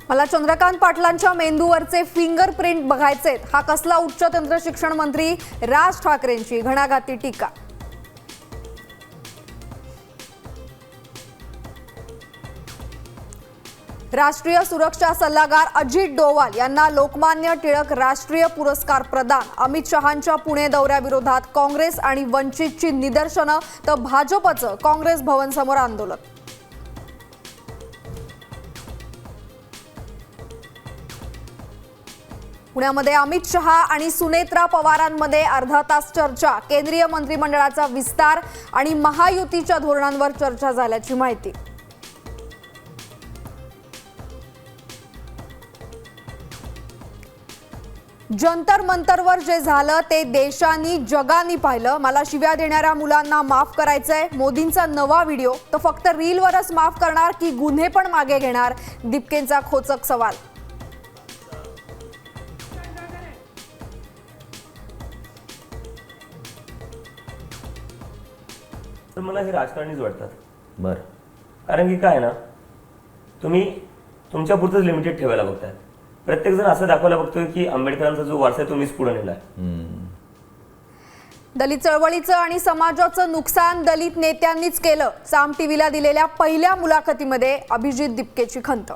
मला चंद्रकांत पाटलांच्या मेंदूवरचे फिंगरप्रिंट बघायचेत, हा कसला उच्च तंत्र शिक्षण मंत्री राज ठाकरेंची घणाघाती टीका. राष्ट्रीय सुरक्षा सल्लागार अजित डोवाल यांना लोकमान्य टिळक राष्ट्रीय पुरस्कार प्रदान. अमित शहांच्या पुणे दौऱ्याविरोधात काँग्रेस आणि वंचितची निदर्शनं तर भाजपचं काँग्रेस भवन समोर आंदोलन. पुण्यामध्ये अमित शहा आणि सुनेत्रा पवारांमध्ये अर्धा तास चर्चा. केंद्रीय मंत्रिमंडळाचा विस्तार आणि महायुतीच्या धोरणांवर चर्चा झाल्याची माहिती. जंतर मंतरवर जे झालं ते देशांनी जगांनी पाहिलं. मला शिव्या देणाऱ्या मुलांना माफ करायचंय. मोदींचा नवा व्हिडिओ. तो फक्त रीलवरच माफ करणार की गुन्हे पण मागे घेणार? दीपकेंचा खोचक सवाल. तर मला हे राजकारणीच वाटतात. बरं, कारण की काय ना, तुम्ही तुमच्या पुरतंच लिमिटेड ठेवायला बघताय. प्रत्येक जण असं दाखवायला बघतोय की आंबेडकरांचा जो वारसा आहे तो मीच पुढे नेलाय. दलित चळवळीचं आणि समाजाचं नुकसान दलित नेत्यांनीच केलं. साम टीव्हीला दिलेल्या पहिल्या मुलाखतीमध्ये अभिजित दीपकेची खंत.